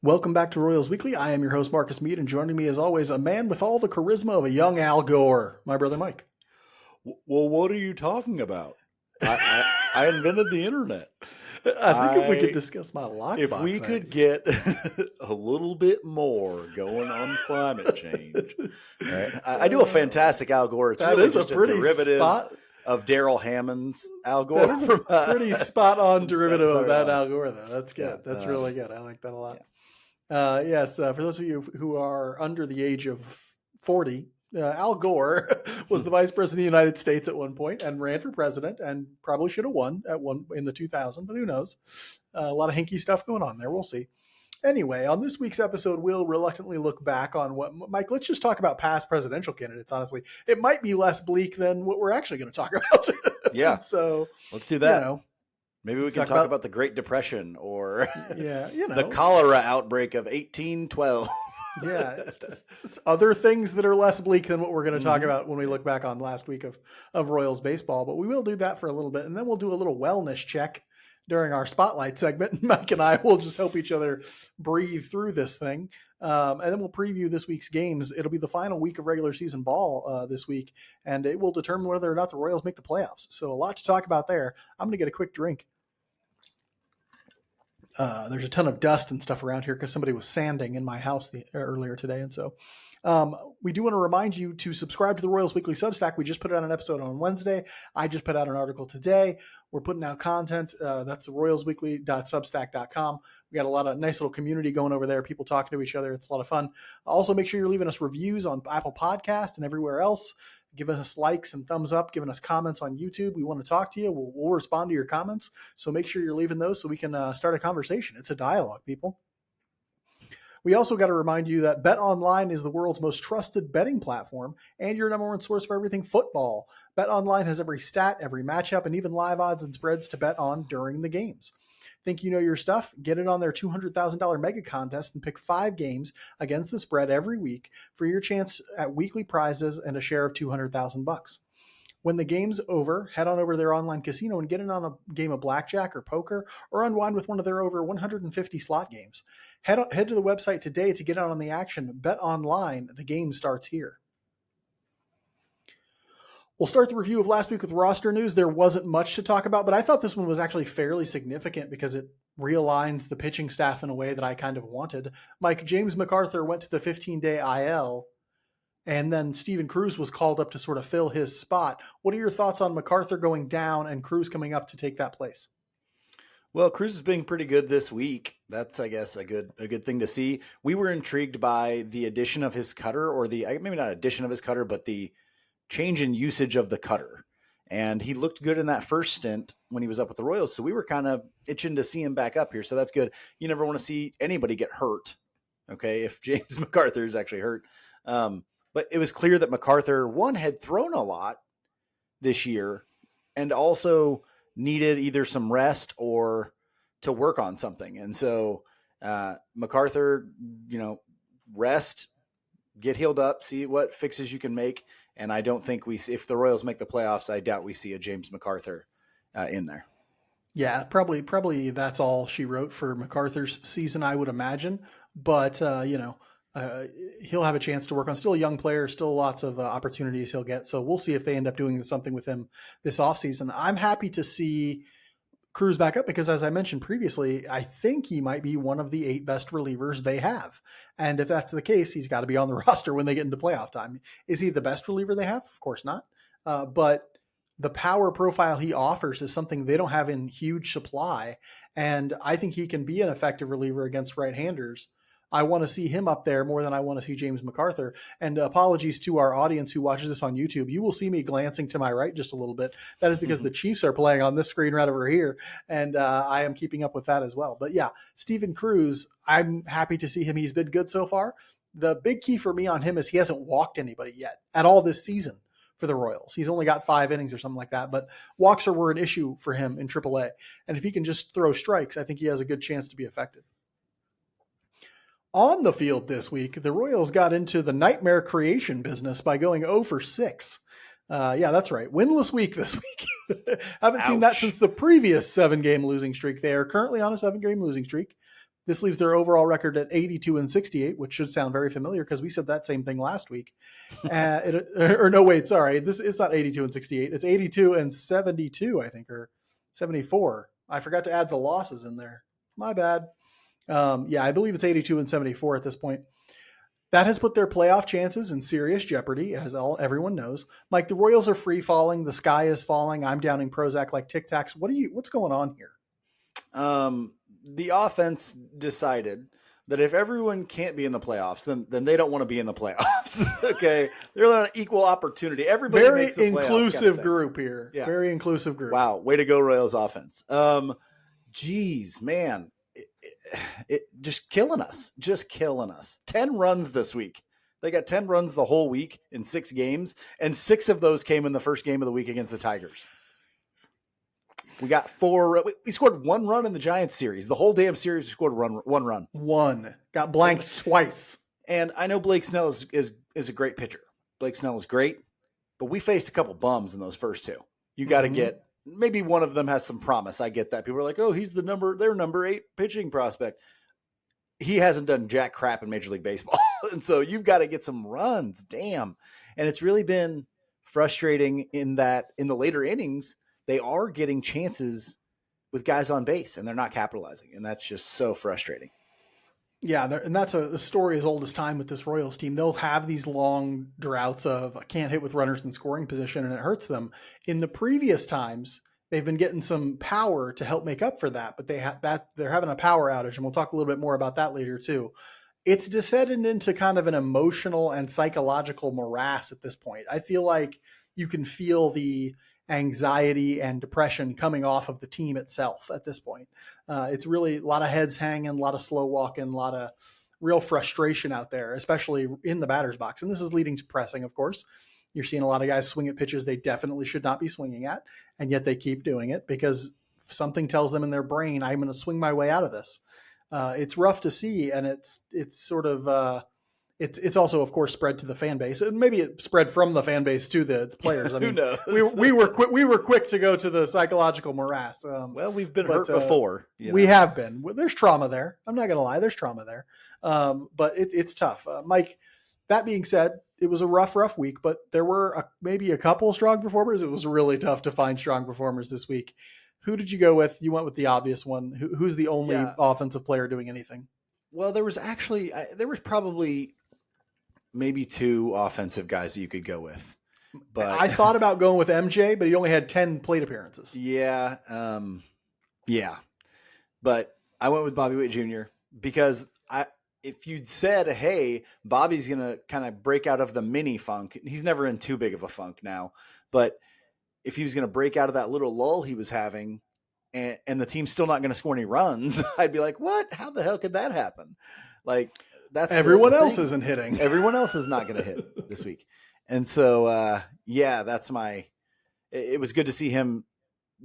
Welcome back to Royals Weekly. I am your host, Marcus Mead, and joining me as always, a man with all the charisma of a young Al Gore, my brother Mike. Well, what are you talking about? I invented the internet. I think if we could discuss my If we lockbox, could get a little bit more going on climate change, right? I do a fantastic Al Gore. It's that really is a just a pretty derivative spot. of Daryl Hammond's Al That Gore is a pretty spot on from derivative of Saturday Night that Live. Al Gore, though. That's Yeah, good. That's really good. I like that a lot. yeah. Yes, for those of you who are under the age of 40, Al Gore was the vice president of the United States at one point and ran for president and probably should have won at one in the 2000, but who knows? A lot of hinky stuff going on there. We'll see. Anyway, on this week's episode, we'll reluctantly look back on what Mike. Let's just talk about past presidential candidates. Honestly, it might be less bleak than what we're actually going to talk about. Yeah, So, let's do that. you know, Maybe we can talk about the Great Depression or yeah, the cholera outbreak of 1812. Yeah, it's other things that are less bleak than what we're going to talk about when we look back on last week of Royals baseball. But we will do that for a little bit, and then we'll do a little wellness check during our spotlight segment. Mike and I will just help each other breathe through this thing, and then we'll preview this week's games. It'll be the final week of regular season ball this week, and it will determine whether or not the Royals make the playoffs. So a lot to talk about there. I'm going to get a quick drink. There's a ton of dust and stuff around here because somebody was sanding in my house earlier today. And so we do want to remind you to subscribe to the Royals Weekly Substack. We just put out an episode on Wednesday. I just put out an article today. We're putting out content. That's the royalsweekly.substack.com. We got a lot of nice little community going over there, people talking to each other. It's a lot of fun. Also, make sure you're leaving us reviews on Apple Podcast and everywhere else. Giving us likes and thumbs up, giving us comments on YouTube. We want to talk to you. We'll respond to your comments. So make sure you're leaving those so we can start a conversation. It's a dialogue, people. We also got to remind you that Bet Online is the world's most trusted betting platform and your number one source for everything football. Bet Online has every stat, every matchup, and even live odds and spreads to bet on during the games. Think you know your stuff? Get it on their $200,000 mega contest and pick 5 games against the spread every week for your chance at weekly prizes and a share of $200,000. When the game's over, head on over to their online casino and get in on a game of blackjack or poker or unwind with one of their over 150 slot games. Head to the website today to get on the action. Bet online. The game starts here. We'll start the review of last week with roster news. There wasn't much to talk about, but I thought this one was actually fairly significant because it realigns the pitching staff in a way that I kind of wanted. Mike, James MacArthur went to the 15-day IL, and then Steven Cruz was called up to sort of fill his spot. What are your thoughts on MacArthur going down and Cruz coming up to take that place? Well, Cruz is being pretty good this week. That's, I guess, a good thing to see. We were intrigued by the addition of his cutter, or maybe not addition of his cutter, but the change in usage of the cutter. And he looked good in that first stint when he was up with the Royals. So we were kind of itching to see him back up here. So that's good. You never want to see anybody get hurt. Okay. If James MacArthur is actually hurt. But it was clear that MacArthur, one, had thrown a lot this year and also needed either some rest or to work on something. And so MacArthur, rest, get healed up, see what fixes you can make. And I don't think if the Royals make the playoffs, I doubt we see a James MacArthur in there. Yeah, probably that's all she wrote for MacArthur's season, I would imagine. But, he'll have a chance to work on. Still a young player, still lots of opportunities he'll get. So we'll see if they end up doing something with him this offseason. I'm happy to see Cruz back up because, as I mentioned previously, I think he might be one of the 8 best relievers they have. And if that's the case, he's got to be on the roster when they get into playoff time. Is he the best reliever they have? Of course not. But the power profile he offers is something they don't have in huge supply. And I think he can be an effective reliever against right-handers. I want to see him up there more than I want to see James MacArthur. And apologies to our audience who watches this on YouTube. You will see me glancing to my right just a little bit. That is because the Chiefs are playing on this screen right over here, and I am keeping up with that as well. But yeah, Steven Cruz, I'm happy to see him. He's been good so far. The big key for me on him is he hasn't walked anybody yet at all this season for the Royals. He's only got 5 innings or something like that, but walks were an issue for him in AAA. And if he can just throw strikes, I think he has a good chance to be effective. On the field this week, the Royals got into the nightmare creation business by going 0 for 6. Yeah, that's right. Winless week this week. Haven't seen that since the previous 7-game losing streak. They are currently on a 7-game losing streak. This leaves their overall record at 82-68, which should sound very familiar because we said that same thing last week. Or no, wait, sorry. It's not 82-68. It's 82-72, I think, or 74. I forgot to add the losses in there. My bad. Yeah, I believe it's 82-74 at this point. That has put their playoff chances in serious jeopardy, as everyone knows. Mike, the Royals are free falling. The sky is falling. I'm downing Prozac like Tic Tacs. What's going on here? The offense decided that if everyone can't be in the playoffs, then they don't want to be in the playoffs. Okay, they're on an equal opportunity. Everybody very makes the inclusive kind of group here. Yeah. Very inclusive group. Wow, way to go, Royals offense. Geez, man, it just killing us. 10 runs this week. They got 10 runs the whole week in 6 games, and 6 of those came in the first game of the week against the Tigers. We got 4. We scored 1 run in the Giants series. The whole damn series, we scored 1 run. One. Got blanked twice. And I know Blake Snell is a great pitcher. Blake Snell is great, but we faced a couple bums in those first 2. You got to get, maybe one of them has some promise. I get that. People are like, oh, he's their number 8 pitching prospect. He hasn't done jack crap in Major League Baseball. And so you've got to get some runs. Damn. And it's really been frustrating in that in the later innings, they are getting chances with guys on base and they're not capitalizing. And that's just so frustrating. Yeah, and that's a story as old as time with this Royals team. They'll have these long droughts of I can't hit with runners in scoring position, and it hurts them. In the previous times, they've been getting some power to help make up for that, but they're having a power outage, and we'll talk a little bit more about that later too. It's descended into kind of an emotional and psychological morass at this point. I feel like you can feel the anxiety and depression coming off of the team itself at this point. It's really a lot of heads hanging, a lot of slow walking, a lot of real frustration out there, especially in the batter's box. And this is leading to pressing, of course. You're seeing a lot of guys swing at pitches they definitely should not be swinging at, and yet they keep doing it because something tells them in their brain, I'm going to swing my way out of this. It's rough to see, and it's sort of it's also, of course, spread to the fan base, and maybe it spread from the fan base to the players. I mean, who knows? we were quick to go to the psychological morass. Well, we've been hurt before. We have been. There's trauma there. I'm not going to lie. There's trauma there. But it's tough. Mike, that being said, it was a rough week, but there were maybe a couple strong performers. It was really tough to find strong performers this week. Who did you go with? You went with the obvious one. Who's the only offensive player doing anything? Well, there was probably maybe 2 offensive guys that you could go with. But I thought about going with MJ, but he only had 10 plate appearances. Yeah. But I went with Bobby Witt Jr. because if you'd said, hey, Bobby's going to kind of break out of the mini funk, he's never in too big of a funk now, but if he was going to break out of that little lull he was having and the team's still not going to score any runs, I'd be like, what? How the hell could that happen? Like, that's everyone else isn't hitting. Everyone else is not going to hit this week. And so, that's it was good to see him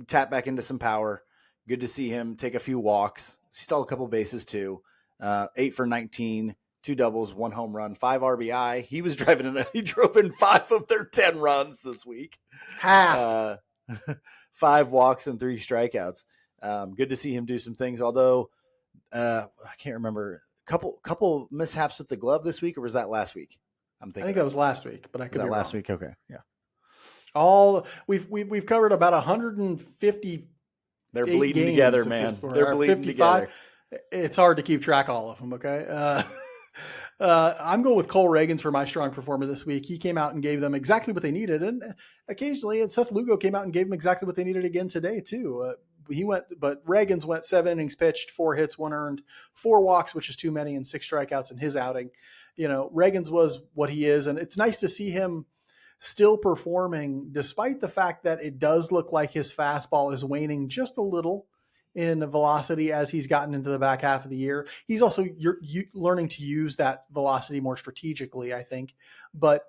tap back into some power. Good to see him take a few walks, stole a couple bases too. 8 for 19, 2 doubles, 1 home run, 5 RBI. He drove in 5 of their 10 runs this week. Half. 5 walks and 3 strikeouts. Good to see him do some things. Although I can't remember. Couple mishaps with the glove this week, or was that last week? I think that was last week, but I could be last wrong. week. Okay, yeah. We've covered about 150. They're bleeding together, man. They're bleeding 55. Together. It's hard to keep track of all of them. Okay. I'm going with Cole Reagans for my strong performer this week. He came out and gave them exactly what they needed, and occasionally, Seth Lugo came out and gave them exactly what they needed again today too. But Reagans went 7 innings pitched, 4 hits, 1 earned, 4 walks, which is too many, and 6 strikeouts in his outing. Reagans was what he is, and it's nice to see him still performing despite the fact that it does look like his fastball is waning just a little in velocity as he's gotten into the back half of the year. He's also learning to use that velocity more strategically, I think, but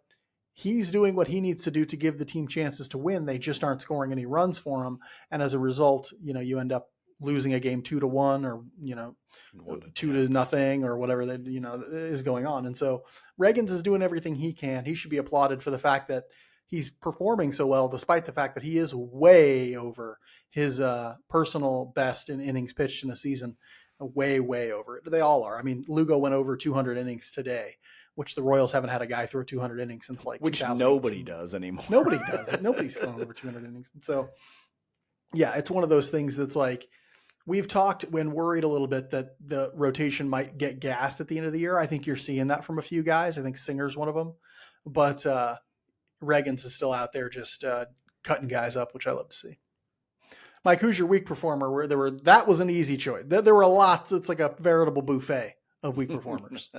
he's doing what he needs to do to give the team chances to win. They just aren't scoring any runs for him. And as a result, you end up losing a game 2-1 or, 2-0 or whatever that, is going on. And so Reagans is doing everything he can. He should be applauded for the fact that he's performing so well, despite the fact that he is way over his personal best in innings pitched in a season. way, way over it. They all are. I mean, Lugo went over 200 innings today, which the Royals haven't had a guy throw 200 innings since like Which nobody 2018. does anymore. Nobody does it. Nobody's going over 200 innings. And so, yeah, it's one of those things that's like, we've talked when worried a little bit that the rotation might get gassed at the end of the year. I think you're seeing that from a few guys. I think Singer's one of them, but Reagans is still out there just cutting guys up, which I love to see. Mike, who's your weak performer? Where that was an easy choice. There were lots. It's like a veritable buffet of weak performers.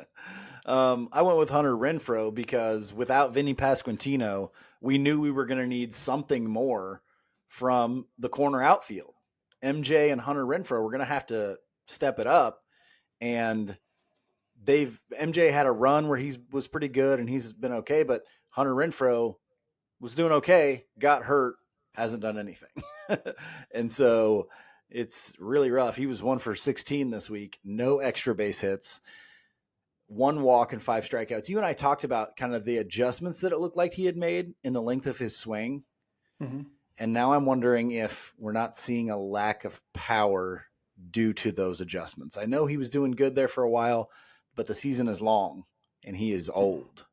I went with Hunter Renfroe because without Vinny Pasquantino, we knew we were going to need something more from the corner outfield. MJ and Hunter Renfroe were going to have to step it up, and MJ had a run where he was pretty good and he's been okay, but Hunter Renfroe was doing okay, got hurt, hasn't done anything. And so it's really rough. He was 1 for 16 this week, no extra base hits, 1 walk and 5 strikeouts. You and I talked about kind of the adjustments that it looked like he had made in the length of his swing. Mm-hmm. And now I'm wondering if we're not seeing a lack of power due to those adjustments. I know he was doing good there for a while, but the season is long and he is old.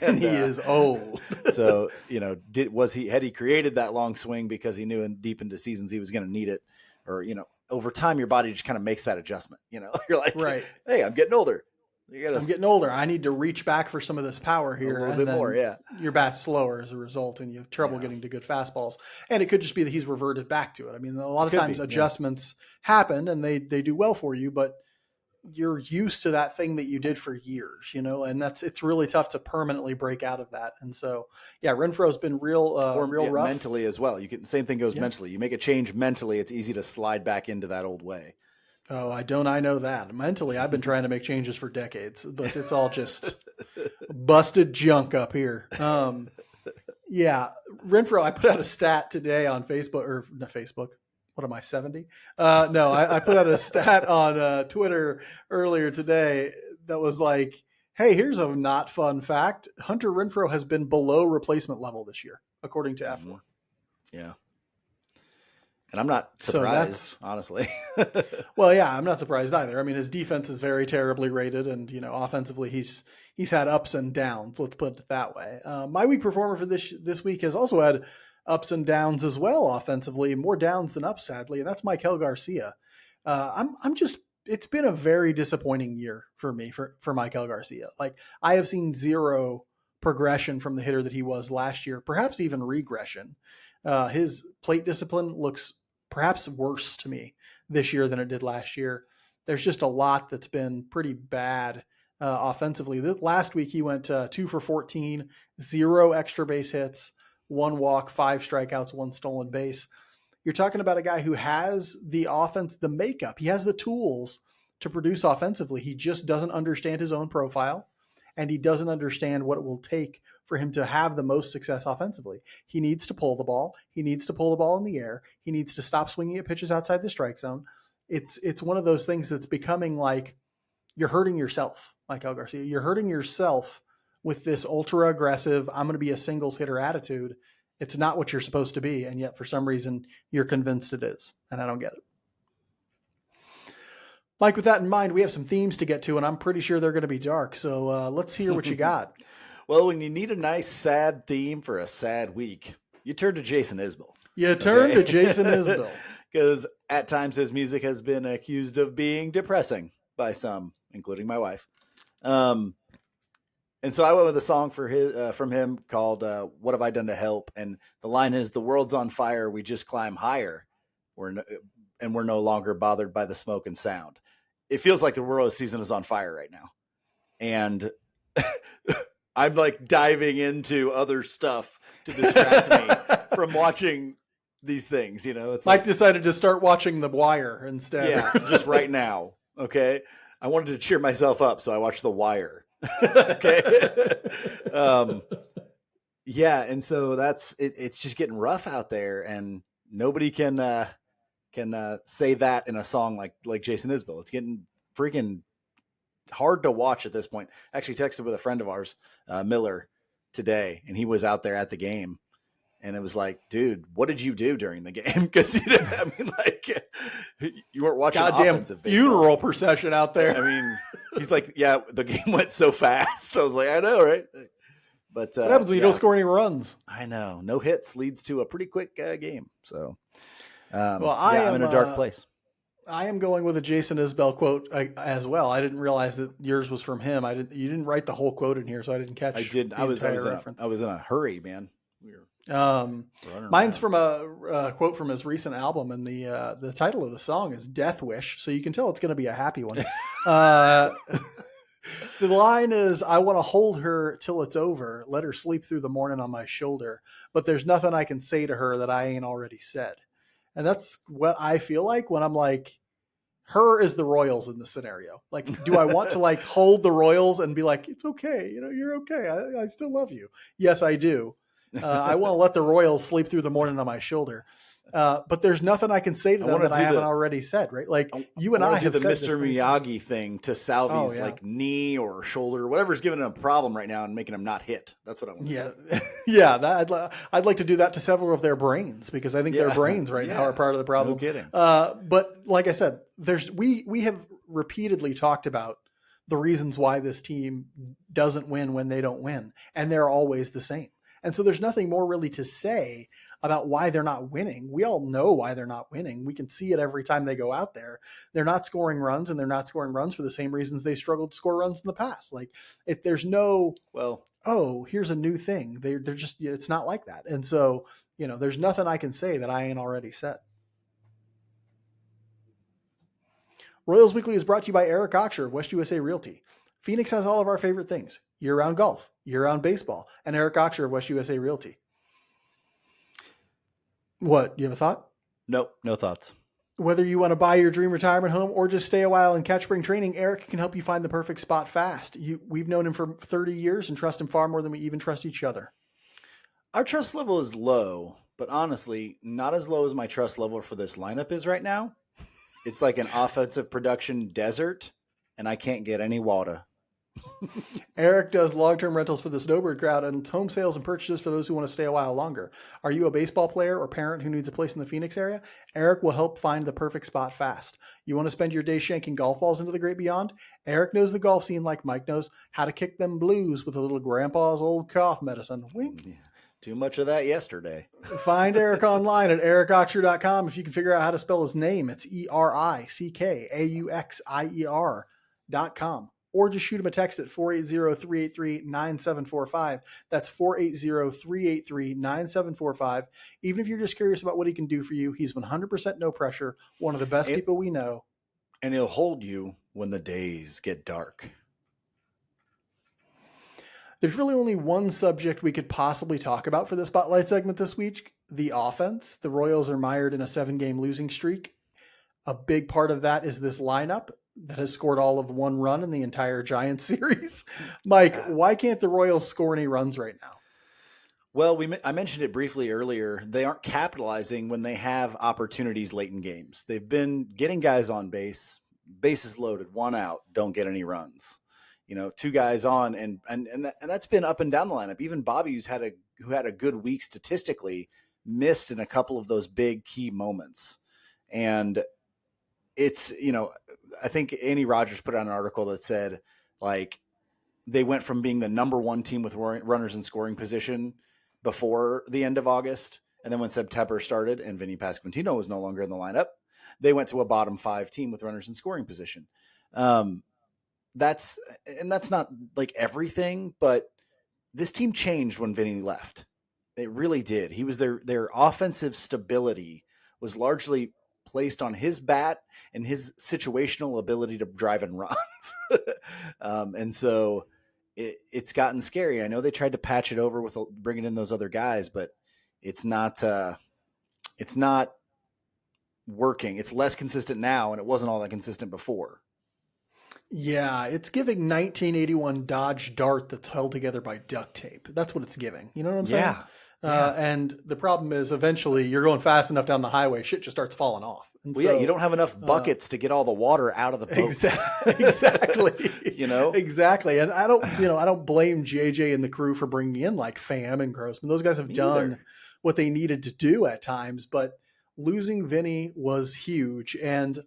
And he is old. So, had he created that long swing because he knew deep into seasons he was going to need it? Or, over time, your body just kind of makes that adjustment. You're like, right. Hey, I'm getting older. I'm getting older. I need to reach back for some of this power here. A little bit more, yeah. Your bat's slower as a result, and you have trouble getting to good fastballs. And it could just be that he's reverted back to it. I mean, a lot of times adjustments happen, and they do well for you, but you're used to that thing that you did for years, and it's really tough to permanently break out of that. And so, Renfroe's been real rough. Mentally as well. Same thing goes mentally. You make a change mentally, it's easy to slide back into that old way. Oh, I know that. Mentally, I've been trying to make changes for decades, but it's all just busted junk up here. Renfroe, I put out a stat today on Facebook, or not Facebook. What am I, 70? No, I put out a stat on Twitter earlier today that was like, hey, here's a not fun fact. Hunter Renfroe has been below replacement level this year, according to F4. Yeah. And I'm not surprised, honestly. Well, yeah, I'm not surprised either. I mean, his defense is very terribly rated, and offensively, he's had ups and downs. Let's put it that way. My weak performer for this week has also had ups and downs as well. Offensively, more downs than ups, sadly, and that's Michael Garcia. It's been a very disappointing year for me for Michael Garcia. Like, I have seen zero progression from the hitter that he was last year, perhaps even regression. His plate discipline looks perhaps worse to me this year than it did last year. There's just a lot that's been pretty bad offensively. Last week he went 2 for 14, 0 extra base hits, 1 walk, 5 strikeouts, 1 stolen base. You're talking about a guy who has the offense, the makeup. He has the tools to produce offensively. He just doesn't understand his own profile, and he doesn't understand what it will take for him to have the most success offensively. He needs to pull the ball. He needs to pull the ball in the air. He needs to stop swinging at pitches outside the strike zone. It's one of those things that's becoming like you're hurting yourself, Michael Garcia. You're hurting yourself with this ultra aggressive, I'm going to be a singles hitter attitude. It's not what you're supposed to be, and yet for some reason you're convinced it is, and I don't get it. Mike, with that in mind, we have some themes to get to, and I'm pretty sure they're going to be dark. So let's hear what you got. Well, when you need a nice sad theme for a sad week, you turn to Jason Isbell. You turn to Jason Isbell. Because at times his music has been accused of being depressing by some, including my wife. And so I went with a song from him called "What Have I Done to Help?" And the line is, "The world's on fire, we just climb higher. We're no longer bothered by the smoke and sound." It feels like the world season is on fire right now, and I'm like diving into other stuff to distract me from watching these things. It's Mike decided to start watching The Wire instead. Yeah, just right now. Okay, I wanted to cheer myself up, so I watched The Wire. Okay. Yeah, and so that's it. It's just getting rough out there, and nobody can say that in a song like Jason Isbell. It's getting freaking hard to watch at this point. Actually texted with a friend of ours, Miller, today, and he was out there at the game, And it was like, dude, what did you do during the game? Because I mean, like, you weren't watching goddamn offensive baseball. Funeral procession out there. I mean, he's like, yeah, the game went so fast. I was like, I know, right? But what happens when you don't score any runs? I know, no hits leads to a pretty quick game. So, well, I'm in a dark place. I am going with a Jason Isbell quote as well. I didn't realize that yours was from him. You didn't write the whole quote in here, so I didn't catch. I did. I was in a hurry, man. Mine's from a quote from his recent album, and the title of the song is "Death Wish," so you can tell it's going to be a happy one. The line is, "I want to hold her till it's over, let her sleep through the morning on my shoulder, but there's nothing I can say to her that I ain't already said." And that's what I feel like when I'm like, her is the Royals in the scenario. Like, do I want to like hold the Royals and be like, it's okay, you're okay, I still love you? Yes, I do. I want to let the Royals sleep through the morning on my shoulder. But there's nothing I can say to them that I haven't already said, right? Like you and I have do the said Mr. Miyagi thing to Salvi's like knee or shoulder, whatever's giving him a problem right now and making him not hit. That's what I want to do. Yeah. I'd like to do that to several of their brains, because I think their brains right now are part of the problem. No kidding. But like I said, we have repeatedly talked about the reasons why this team doesn't win when they don't win, and they're always the same. And so there's nothing more really to say about why they're not winning. We all know why they're not winning. We can see it every time they go out there. They're not scoring runs, and they're not scoring runs for the same reasons they struggled to score runs in the past. Like, if there's no, here's a new thing. They're just, it's not like that. And so, there's nothing I can say that I ain't already said. Royals Weekly is brought to you by Eric Oxer of West USA Realty. Phoenix has all of our favorite things: year-round golf, year-round baseball, and Eric Oxer of West USA Realty. What? You have a thought? Nope, no thoughts. Whether you want to buy your dream retirement home or just stay a while and catch spring training, Eric can help you find the perfect spot fast. We've known him for 30 years and trust him far more than we even trust each other. Our trust level is low, but honestly, not as low as my trust level for this lineup is right now. It's like an offensive production desert, and I can't get any water. Eric does long-term rentals for the snowbird crowd and home sales and purchases for those who want to stay a while longer. Are you a baseball player or parent who needs a place in the Phoenix area? Eric will help find the perfect spot fast. You want to spend your day shanking golf balls into the great beyond? Eric knows the golf scene like Mike knows how to kick them blues with a little grandpa's old cough medicine. Wink. Too much of that yesterday. Find Eric online at ericoxer.com. If you can figure out how to spell his name, it's ERICKAUXIER.com. Or just shoot him a text at 480-383-9745. That's 480-383-9745. Even if you're just curious about what he can do for you, he's 100% no pressure, one of the best people we know. And he'll hold you when the days get dark. There's really only one subject we could possibly talk about for the Spotlight segment this week: the offense. The Royals are mired in a 7-game losing streak. A big part of that is this lineup that has scored all of one run in the entire Giants series. Mike, why can't the Royals score any runs right now? Well, I mentioned it briefly earlier. They aren't capitalizing when they have opportunities late in games. They've been getting guys on base, bases loaded, one out, don't get any runs. 2 guys on, and that's been up and down the lineup. Even Bobby, who had a good week statistically, missed in a couple of those big key moments. And it's, I think Andy Rogers put out an article that said, like, they went from being the number 1 team with runners in scoring position before the end of August, and then when September started and Vinny Pasquantino was no longer in the lineup, they went to a bottom 5 team with runners in scoring position. That's not like everything, but this team changed when Vinny left. It really did. He was their offensive stability was largely placed on his bat and his situational ability to drive and runs. And so it's gotten scary. I know they tried to patch it over with bringing in those other guys, but it's not working. It's less consistent now, and it wasn't all that consistent before. Yeah, it's giving 1981 Dodge Dart that's held together by duct tape. That's what it's giving. You know what I'm saying? Yeah. And the problem is, eventually you're going fast enough down the highway, shit just starts falling off. And well, you don't have enough buckets to get all the water out of the boat. Exactly. Exactly. And I don't blame JJ and the crew for bringing in like Pham and Grossman. Those guys have done what they needed to do at times. But losing Vinny was huge. And,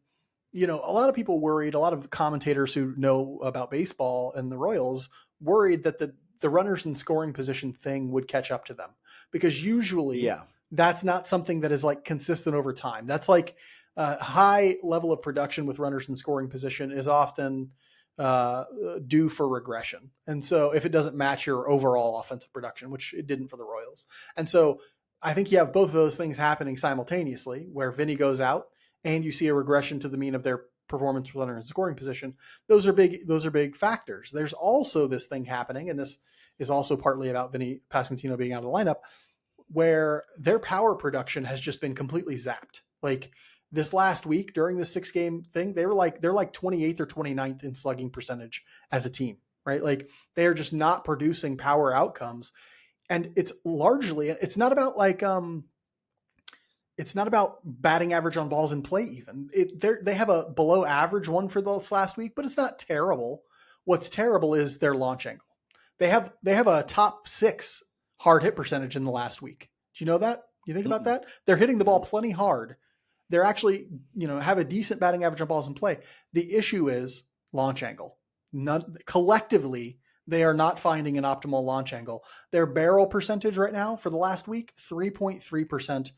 you know, a lot of people worried, a lot of commentators who know about baseball and the Royals worried that the runners in scoring position thing would catch up to them, because usually Yeah. that's not something that is like consistent over time. That's like a high level of production with runners in scoring position is often uh, due for regression. And so if it doesn't match your overall offensive production, which it didn't for the Royals. And so I think you have both of those things happening simultaneously, where Vinny goes out and you see a regression to the mean of their performance with runners in scoring position. Those are big factors. There's also this thing happening, and this is also partly about Vinny Pasquantino being out of the lineup, where their power production has just been completely zapped. Like this last week during the 6-game thing, they're like 28th or 29th in slugging percentage as a team, right? Like they are just not producing power outcomes. And it's largely, it's not about batting average on balls in play even. They have a below average one for this last week, but it's not terrible. What's terrible is their launch angle. They have a top 6 hard hit percentage in the last week. Do you know that? You think about that? They're hitting the ball plenty hard. They're actually, have a decent batting average on balls in play. The issue is launch angle. Collectively, they are not finding an optimal launch angle. Their barrel percentage right now for the last week, 3.3%,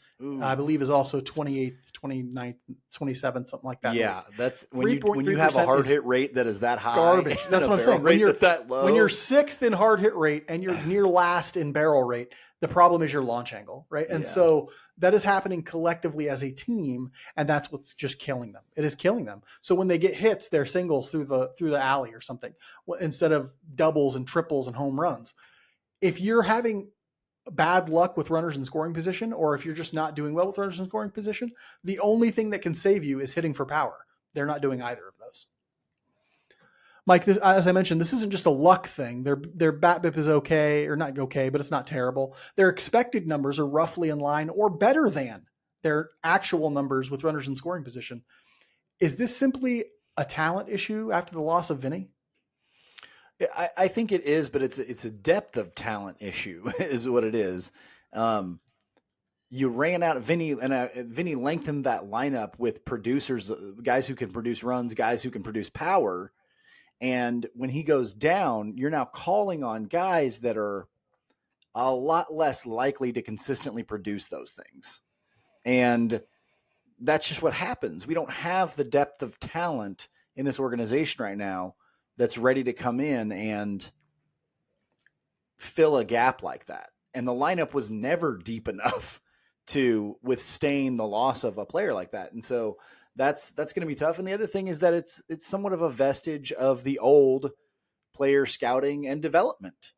I believe is also 28th, 29th, 27th, something like that. Yeah, that's when you have a hard hit rate that is that high. Garbage. That's what I'm saying. When you're that low, when you're 6th in hard hit rate and you're near last in barrel rate, the problem is your launch angle, right? And so that is happening collectively as a team, and that's what's just killing them. It is killing them. So when they get hits, they're singles through the alley or something, instead of doubles and triples and home runs. If you're having bad luck with runners in scoring position, or if you're just not doing well with runners in scoring position, the only thing that can save you is hitting for power. They're not doing either of those. Mike, as I mentioned, this isn't just a luck thing. Their BABIP is okay, or not okay, but it's not terrible. Their expected numbers are roughly in line or better than their actual numbers with runners in scoring position. Is this simply a talent issue after the loss of Vinny? I think it is, but it's a depth of talent issue is what it is. You ran out of Vinny, and Vinny lengthened that lineup with producers, guys who can produce runs, guys who can produce power. And when he goes down, you're now calling on guys that are a lot less likely to consistently produce those things. And that's just what happens. We don't have the depth of talent in this organization right now that's ready to come in and fill a gap like that. And the lineup was never deep enough to withstand the loss of a player like that. And so that's going to be tough. And the other thing is that it's somewhat of a vestige of the old player scouting and development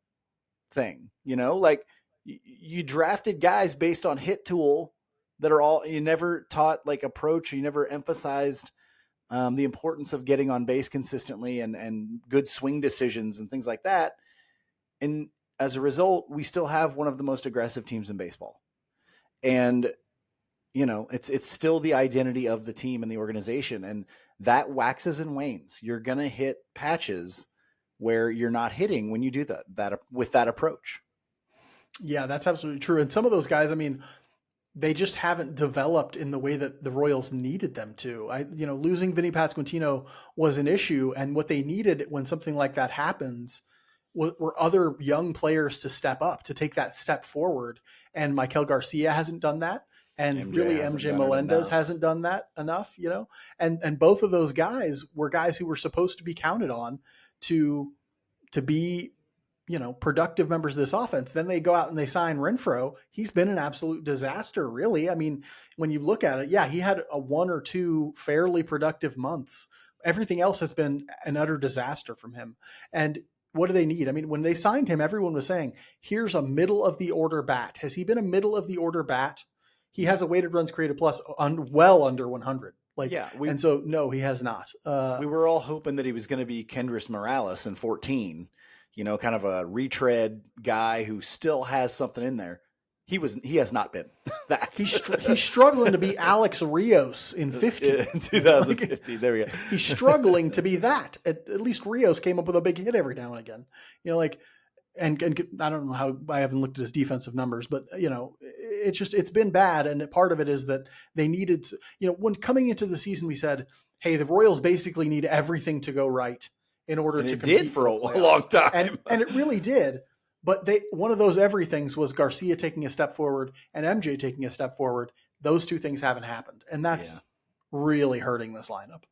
thing. Like you drafted guys based on hit tool that are all, you never taught like approach, you never emphasized the importance of getting on base consistently and good swing decisions and things like that. And as a result, we still have one of the most aggressive teams in baseball. And, it's still the identity of the team and the organization. And that waxes and wanes. You're going to hit patches where you're not hitting when you do that with that approach. Yeah, that's absolutely true. And some of those guys, I mean, they just haven't developed in the way that the Royals needed them to. Losing Vinny Pasquantino was an issue, and what they needed when something like that happens were other young players to step up, to take that step forward. And Maikel Garcia hasn't done that, and MJ Melendez hasn't done that enough. And both of those guys were guys who were supposed to be counted on to be productive members of this offense. Then they go out and they sign Renfroe. He's been an absolute disaster, really. I mean, when you look at it, yeah, he had a 1 or 2 fairly productive months. Everything else has been an utter disaster from him. And what do they need? I mean, when they signed him, everyone was saying, here's a middle of the order bat. Has he been a middle of the order bat? He has a weighted runs created plus well under 100. And so no, he has not. We were all hoping that he was going to be Kendrys Morales in 14. Kind of a retread guy who still has something in there. He has not been that. He's struggling to be Alex Rios in 50. In 2050, there we go. He's struggling to be that. At least Rios came up with a big hit every now and again. and I don't know how, I haven't looked at his defensive numbers, but it's been bad. And part of it is that they needed, when coming into the season, we said, hey, the Royals basically need everything to go right in order And to it did compete for for the a playoffs. long time. And it really did. But one of those everythings was Garcia taking a step forward and MJ taking a step forward. Those two things haven't happened. And Yeah. that's really hurting this lineup.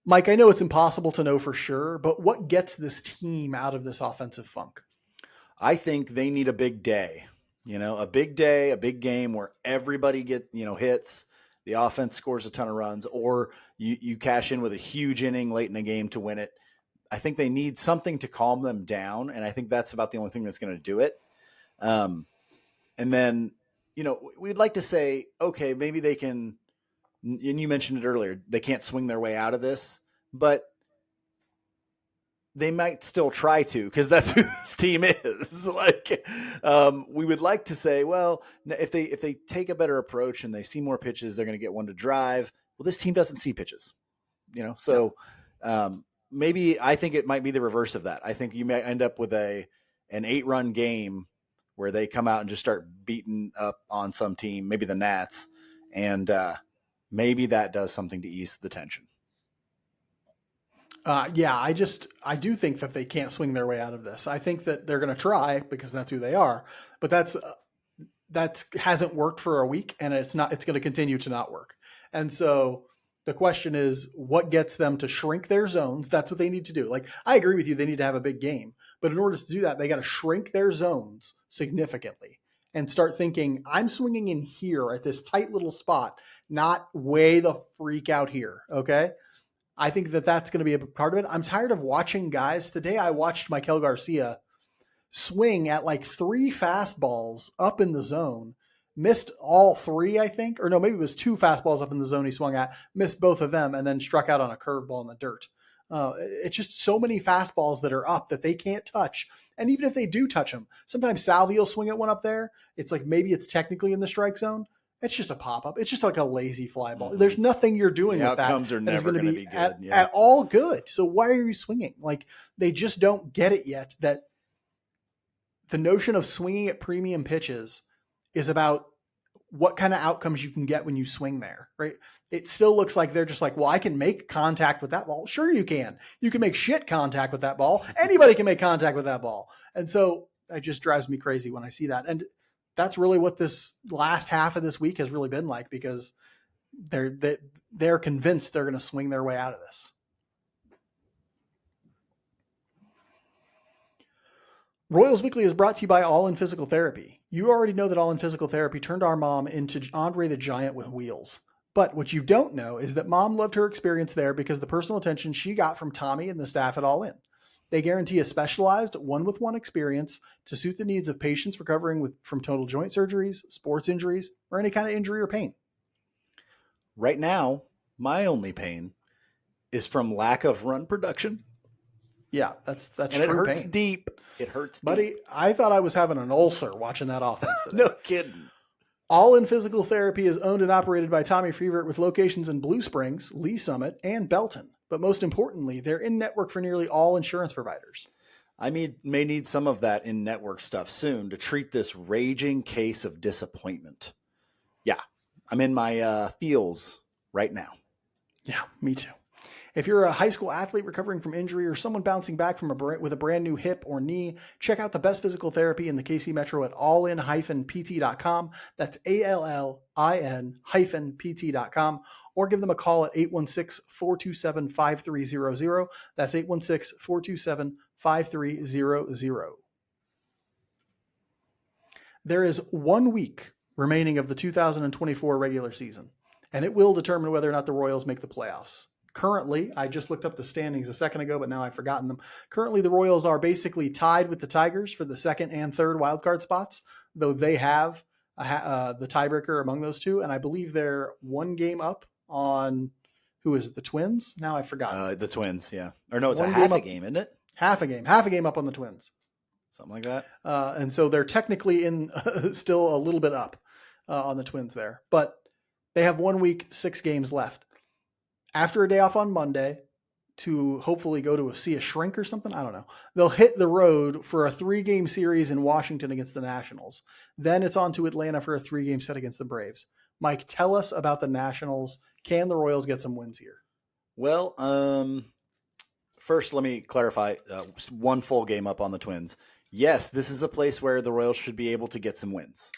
Mike, I know it's impossible to know for sure, but what gets this team out of this offensive funk? I think they need a big day. A big day, a big game where everybody hits, the offense scores a ton of runs, or you cash in with a huge inning late in the game to win it. I think they need something to calm them down, and I think that's about the only thing that's going to do it. And then, we'd like to say, okay, maybe they can, and you mentioned it earlier, they can't swing their way out of this, but they might still try to, because that's who this team is. We would like to say, well, if they take a better approach and they see more pitches, they're going to get one to drive. Well, this team doesn't see pitches, so maybe I think it might be the reverse of that. I think you may end up with an 8-run game where they come out and just start beating up on some team, maybe the Nats, and maybe that does something to ease the tension. I do think that they can't swing their way out of this. I think that they're going to try because that's who they are, but that hasn't worked for a week, and it's going to continue to not work. And so the question is, what gets them to shrink their zones? That's what they need to do. Like, I agree with you, they need to have a big game, but in order to do that, they got to shrink their zones significantly and start thinking, I'm swinging in here at this tight little spot, not way the freak out here. Okay. I think that that's going to be a part of it. I'm tired of watching guys. Today I watched Michael Garcia swing at like 3 fastballs up in the zone, missed all 3, I think, or no, maybe it was 2 fastballs up in the zone he swung at, missed both of them, and then struck out on a curveball in the dirt. It's just so many fastballs that are up that they can't touch. And even if they do touch them, sometimes Salvi will swing at one up there. It's like maybe it's technically in the strike zone. It's just a pop-up. It's just like a lazy fly ball. Mm-hmm. There's nothing you're doing with that. The outcomes are never going to be good. At all good. So why are you swinging? Like, they just don't get it yet that the notion of swinging at premium pitches is about what kind of outcomes you can get when you swing there, right? It still looks like they're just like, well, I can make contact with that ball. Sure you can. You can make shit contact with that ball. Anybody can make contact with that ball. And so it just drives me crazy when I see that. And that's really what this last half of this week has really been like, because they're convinced they're going to swing their way out of this. Royals Weekly is brought to you by All In Physical Therapy. You already know that All In Physical Therapy turned our mom into Andre the Giant with wheels. But what you don't know is that mom loved her experience there because the personal attention she got from Tommy and the staff at All In. They guarantee a specialized one-with-one experience to suit the needs of patients recovering from total joint surgeries, sports injuries, or any kind of injury or pain. Right now, my only pain is from lack of run production. Yeah, that's and true. It hurts pain. deep. It hurts Buddy, deep. I thought I was having an ulcer watching that offense today. No kidding. All In Physical Therapy is owned and operated by Tommy Freevert with locations in Blue Springs, Lee Summit, and Belton. But most importantly, they're in network for nearly all insurance providers. I may need some of that in-network stuff soon to treat this raging case of disappointment. Yeah, I'm in my feels right now. Yeah, me too. If you're a high school athlete recovering from injury or someone bouncing back from with a brand new hip or knee, check out the best physical therapy in the KC Metro at allin-pt.com. That's ALLIN-pt.com. Or give them a call at 816-427-5300. That's 816-427-5300. There is 1 week remaining of the 2024 regular season, and it will determine whether or not the Royals make the playoffs. Currently, I just looked up the standings a second ago, but now I've forgotten them. Currently, the Royals are basically tied with the Tigers for the second and third wildcard spots, though they have the tiebreaker among those two. And I believe they're 1 game up on, who is it, the Twins? Now I've forgotten. The Twins, yeah. Or no, it's a half a game, isn't it? Half a game up on the Twins. Something like that. And so they're technically in still a little bit up on the Twins there. But they have 1 week, 6 games left. After a day off on Monday, to hopefully go to see a shrink or something. I don't know. They'll hit the road for a 3-game series in Washington against the Nationals. Then it's on to Atlanta for a 3-game set against the Braves. Mike, tell us about the Nationals. Can the Royals get some wins here? Well, first, let me clarify one full game up on the Twins. Yes, this is a place where the Royals should be able to get some wins.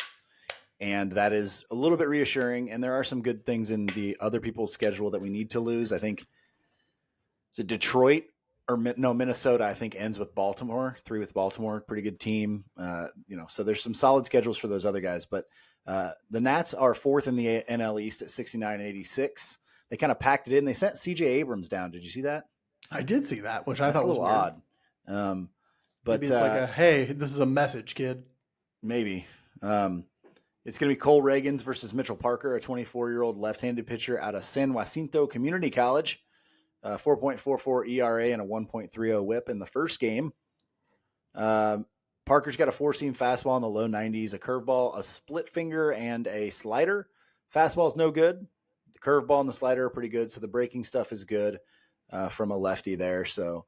And that is a little bit reassuring. And there are some good things in the other people's schedule that we need to lose. I think it's Detroit or Minnesota, I think, ends with Baltimore, 3 with Baltimore. Pretty good team. So there's some solid schedules for those other guys. But the Nats are 4th in the NL East at 69-86. They kind of packed it in. They sent C.J. Abrams down. Did you see that? I did see that, which I thought a little was weird. Odd. But maybe it's like hey, this is a message, kid. Maybe. It's going to be Cole Reagans versus Mitchell Parker, a 24-year-old left-handed pitcher out of San Jacinto Community College. 4.44 ERA and a 1.30 whip in the first game. Parker's got a 4-seam fastball in the low 90s, a curveball, a split finger, and a slider. Fastball's no good. The curveball and the slider are pretty good, so the breaking stuff is good from a lefty there. So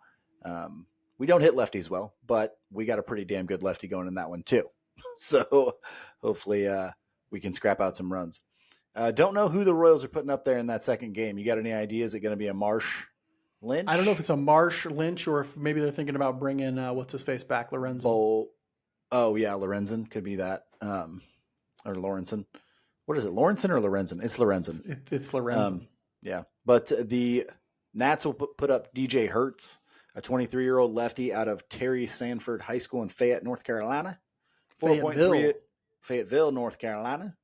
we don't hit lefties well, but we got a pretty damn good lefty going in that one too. So hopefully we can scrap out some runs. Don't know who the Royals are putting up there in that second game. You got any idea? Is it going to be a Marsh Lynch? I don't know if it's a Marsh Lynch or if maybe they're thinking about bringing what's-his-face back, Lorenzen. Oh, yeah, Lorenzen could be that. Or Lawrenson. What is it, Lawrenson or Lorenzen? It's Lorenzen. It's Lorenzen. Yeah, but the Nats will put up DJ Hertz, a 23-year-old lefty out of Terry Sanford High School in Fayette, North Carolina. Fayetteville, North Carolina.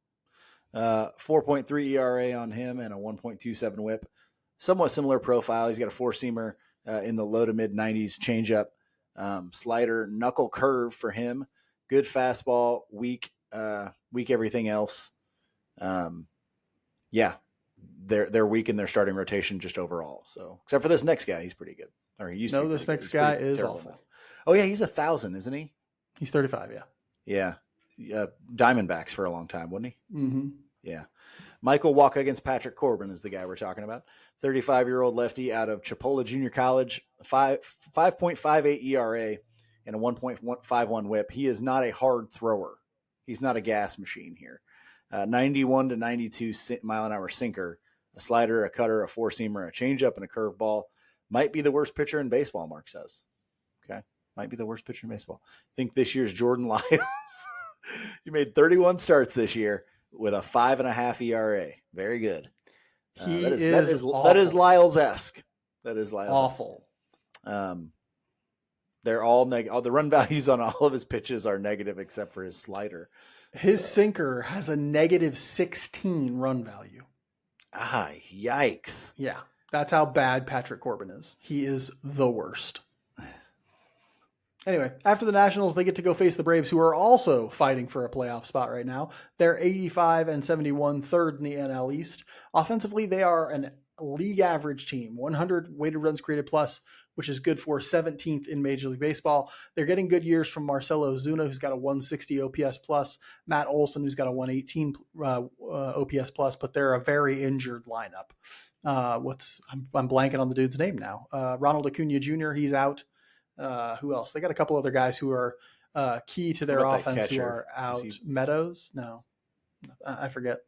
4.3 ERA on him and a 1.27 whip. Somewhat similar profile. He's got a 4-seamer in the low to mid 90s, changeup, slider, knuckle curve for him. Good fastball, weak everything else. Yeah, they're weak in their starting rotation just overall. So except for this next guy, he's pretty good. Or he used to be this pretty next good. guy is awful. Now. Oh yeah, he's 1,000, isn't he? He's 35. Yeah. Diamondbacks for a long time, wasn't he? Mm-hmm. Yeah. Michael Walker against Patrick Corbin is the guy we're talking about. 35-year-old lefty out of Chipola Junior College, 5.58 ERA and a 1.51 whip. He is not a hard thrower. He's not a gas machine here. 91 to 92 mile-an-hour sinker, a slider, a cutter, a 4-seamer, a changeup, and a curveball. Might be the worst pitcher in baseball, Mark says. Okay. Might be the worst pitcher in baseball. I think this year's Jordan Lyles. He made 31 starts this year with a 5.5 ERA. Very good. That is Lyles-esque. That is Lyles. Awful. They're all negative. The run values on all of his pitches are negative except for his slider. His sinker has a negative 16 run value. Yikes. Yeah, that's how bad Patrick Corbin is. He is the worst. Anyway, after the Nationals, they get to go face the Braves, who are also fighting for a playoff spot right now. They're 85-71, third in the NL East. Offensively, they are an league average team, 100 weighted runs created plus, which is good for 17th in Major League Baseball. They're getting good years from Marcell Ozuna, who's got a 160 OPS plus, Matt Olson, who's got a 118 OPS plus, but they're a very injured lineup. I'm blanking on the dude's name now. Ronald Acuna Jr., he's out. Who else? They got a couple other guys who are key to their offense who are out. Meadows? No, I forget.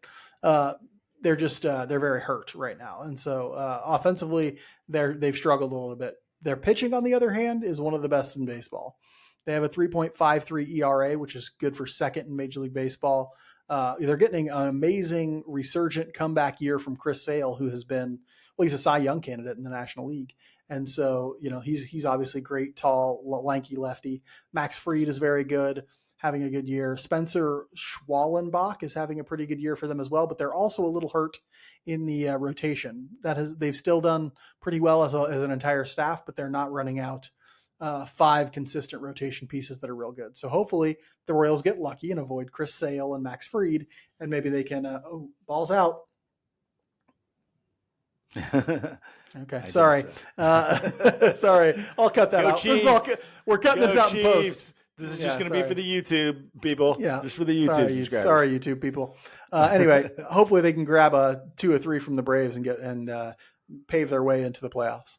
They're just they're very hurt right now, and so offensively they've struggled a little bit. Their pitching, on the other hand, is one of the best in baseball. They have a 3.53 ERA, which is good for second in Major League Baseball. They're getting an amazing resurgent comeback year from Chris Sale, who has been, he's a Cy Young candidate in the National League. And so, he's obviously great, tall, lanky lefty. Max Fried is very good, having a good year. Spencer Schwallenbach is having a pretty good year for them as well, but they're also a little hurt in the rotation. They've still done pretty well as an entire staff, but they're not running out 5 consistent rotation pieces that are real good. So hopefully the Royals get lucky and avoid Chris Sale and Max Fried, and maybe they can, balls out. Okay, sorry. Sorry, I'll cut that out. We're cutting this out in post. This is just going to be for the YouTube people. Yeah, just for the YouTube subscribers. Sorry, YouTube people. Anyway, hopefully they can grab a 2 or 3 from the Braves and pave their way into the playoffs.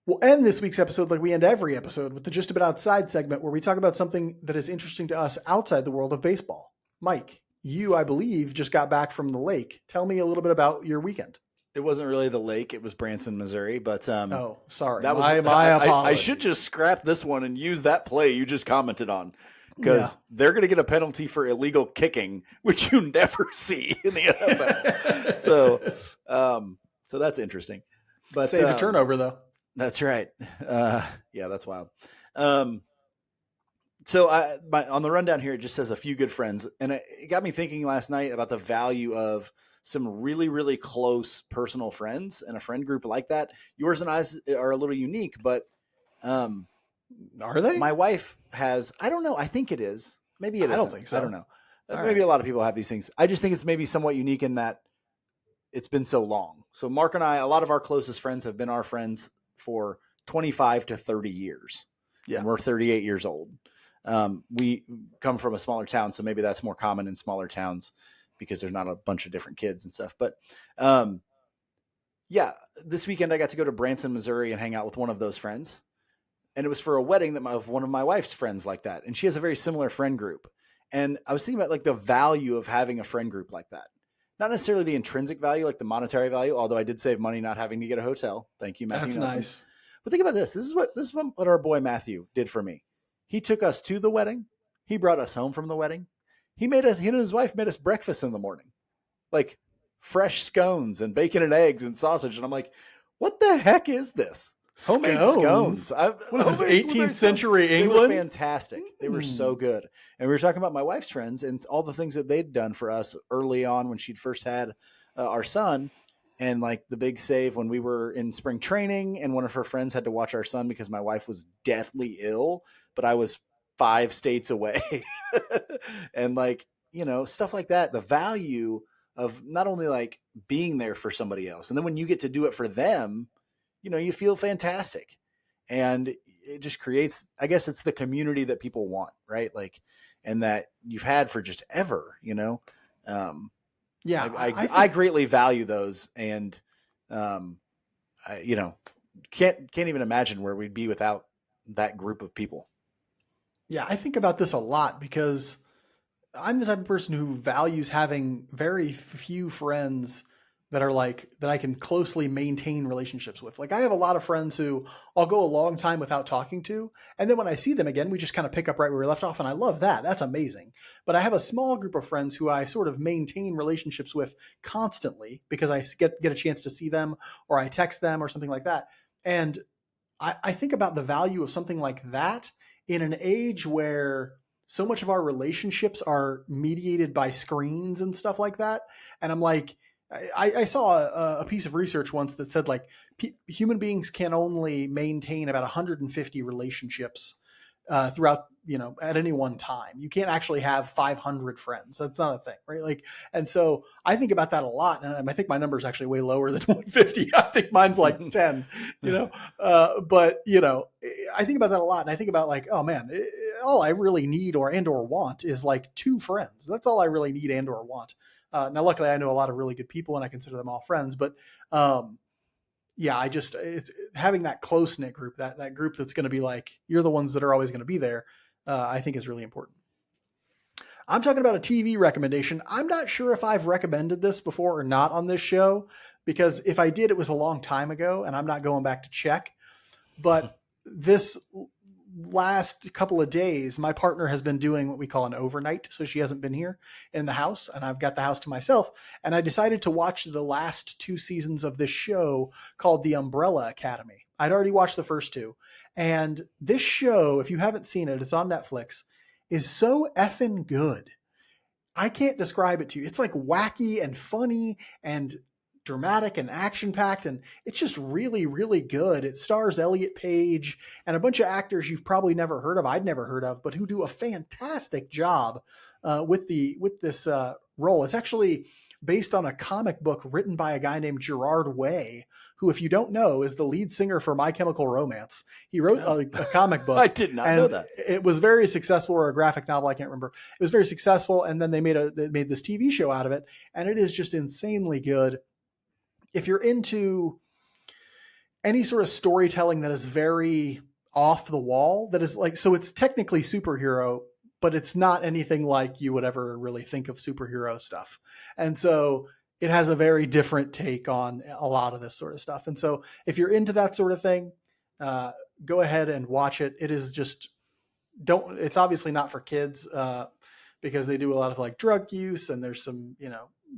We'll end this week's episode like we end every episode with the Just About Outside segment where we talk about something that is interesting to us outside the world of baseball. Mike, you, I believe, just got back from the lake. Tell me a little bit about your weekend. It wasn't really the lake; it was Branson, Missouri. But Oh, sorry. that was My I apologies. should just scrap this one and use that play you just commented on, Yeah. because they're going to get a penalty for illegal kicking, which you never see in the NFL. So that's interesting. But Saved a turnover, though. That's right. Yeah, that's wild. So on the rundown here, it just says a few good friends. And it got me thinking last night about the value of some really, really close personal friends and a friend group like that. Yours and I are a little unique, but Are they? my wife has, I don't know, I think it is. Maybe it I don't isn't. think so. I don't know. All Maybe right. a lot of people have these things. I just think it's maybe somewhat unique in that it's been so long. So Mark and I, a lot of our closest friends have been our friends for 25 to 30 years. Yeah. And we're 38 years old. We come from a smaller town, so maybe that's more common in smaller towns because there's not a bunch of different kids and stuff. But yeah, this weekend I got to go to Branson, Missouri and hang out with one of those friends. And it was for a wedding of one of my wife's friends like that. And she has a very similar friend group. And I was thinking about like the value of having a friend group like that. Not necessarily the intrinsic value, like the monetary value, although I did save money not having to get a hotel. Thank you, Matthew. That's Nelson. nice. But think about this. This is what our boy Matthew did for me. He took us to the wedding. He brought us home from the wedding. He and his wife made us breakfast in the morning, like fresh scones and bacon and eggs and sausage. And I'm like, what the heck is this? Homemade scones. What is this, 18th century England? They were fantastic. They were so good. And we were talking about my wife's friends and all the things that they'd done for us early on when she'd first had our son. And like the big save when we were in spring training and one of her friends had to watch our son because my wife was deathly ill, but I was 5 states away. And like, stuff like that. The value of not only like being there for somebody else. And then when you get to do it for them, you feel fantastic. And it just creates, I guess it's the community that people want, right? Like, and that you've had for just ever, Yeah. I greatly value those. And, can't even imagine where we'd be without that group of people. Yeah. I think about this a lot because I'm the type of person who values having very few friends that are like that I can closely maintain relationships with. Like I have a lot of friends who I'll go a long time without talking to, and then when I see them again, we just kind of pick up right where we left off, and I love that. That's amazing. But I have a small group of friends who I sort of maintain relationships with constantly because I get a chance to see them or I text them or something like that. And I think about the value of something like that in an age where so much of our relationships are mediated by screens and stuff like that. And I'm like, I saw a piece of research once that said like human beings can only maintain about 150 relationships throughout, at any one time. You can't actually have 500 friends. That's not a thing, right? Like, and so I think about that a lot. And I think my number is actually way lower than 150. I think mine's like 10, but I think about that a lot. And I think about like, oh man, all I really need or want is like 2 friends. That's all I really need and or want. Now, luckily, I know a lot of really good people, and I consider them all friends. But yeah, it's having that close knit group, that group that's going to be like you're the ones that are always going to be there. I think is really important. I'm talking about a TV recommendation. I'm not sure if I've recommended this before or not on this show because if I did, it was a long time ago, and I'm not going back to check. But this last couple of days, my partner has been doing what we call an overnight. So she hasn't been here in the house and I've got the house to myself. And I decided to watch the last 2 seasons of this show called The Umbrella Academy. I'd already watched the first 2. And this show, if you haven't seen it, it's on Netflix, is so effing good. I can't describe it to you. It's like wacky and funny and dramatic and action packed, and it's just really, really good. It stars Elliot Page and a bunch of actors you've probably never heard of, I'd never heard of, but who do a fantastic job with this role. It's actually based on a comic book written by a guy named Gerard Way, who, if you don't know, is the lead singer for My Chemical Romance. He wrote a comic book. I did not know that. It was very successful, or a graphic novel, I can't remember. It was very successful, and then they made this TV show out of it, and it is just insanely good. If you're into any sort of storytelling that is very off the wall, that is like, so it's technically superhero, but it's not anything like you would ever really think of superhero stuff. And so it has a very different take on a lot of this sort of stuff. And so if you're into that sort of thing, uh, go ahead and watch it. It is just, don't, it's obviously not for kids, because they do a lot of like drug use, and there's some,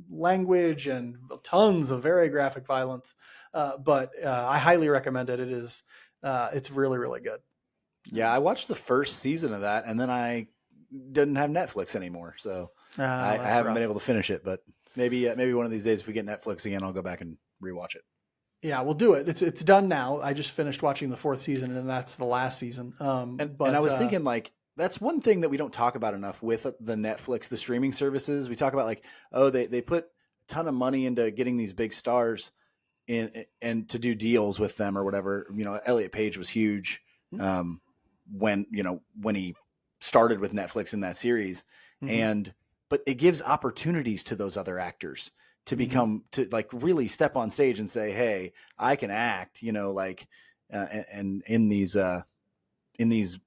language and tons of very graphic violence. But I highly recommend it. It's really, really good. Yeah, I watched the first season of that, and then I didn't have Netflix anymore, so I That's haven't rough. been able to finish it. But maybe one of these days, if we get Netflix again, I'll go back and rewatch it. Yeah, we'll do it. It's done now. I just finished watching the fourth season, and that's the last season. And I was thinking, like, that's one thing that we don't talk about enough with the Netflix, the streaming services. We talk about like, oh, they put a ton of money into getting these big stars and to do deals with them or whatever. Elliot Page was huge when he started with Netflix in that series, but it gives opportunities to those other actors to become to like really step on stage and say, hey, I can act, and in these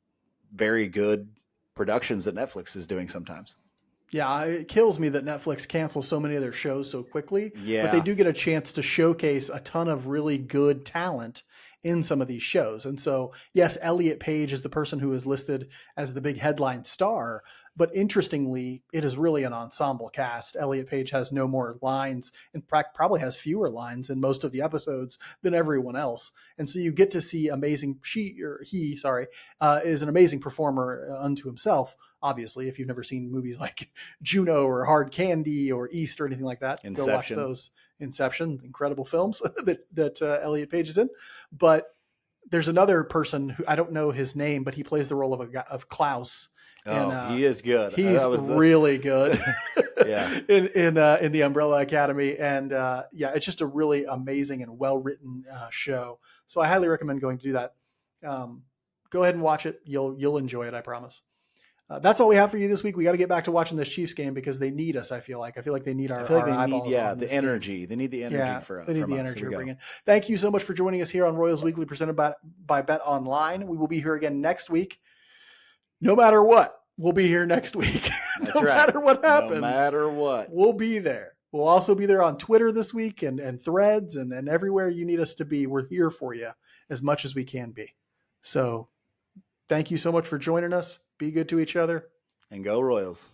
very good productions that Netflix is doing sometimes. Yeah, it kills me that Netflix cancels so many of their shows so quickly, but they Yeah. do get a chance to showcase a ton of really good talent in some of these shows. And so, yes, Elliot Page is the person who is listed as the big headline star, but interestingly, it is really an ensemble cast. Elliot Page has no more lines, in fact, probably has fewer lines in most of the episodes than everyone else. And so you get to see amazing, is an amazing performer unto himself. Obviously, if you've never seen movies like Juno or Hard Candy or East or anything like that, go watch Inception. those. Inception, incredible films that Elliot Page is in. But there's another person who I don't know his name, but he plays the role of Klaus, and Oh, he is good. he's That was the really good. yeah. in the Umbrella Academy, and yeah, it's just a really amazing and well written show. So I highly recommend going to do that. Go ahead and watch it. You'll enjoy it. I promise. That's all we have for you this week. We got to get back to watching this Chiefs game because they need us. I feel like they need I feel like our they need eyeballs on the this game. energy. They need the energy Yeah, they need from the us. energy Here we're we go. bringing. Thank you so much for joining us here on Royals Weekly, presented by Bet Online. We will be here again next week. No matter what, we'll be here next week. That's No right. matter what happens, No matter what, we'll be there. We'll also be there on Twitter this week and Threads and everywhere you need us to be. We're here for you as much as we can be. So thank you so much for joining us. Be good to each other. and go Royals.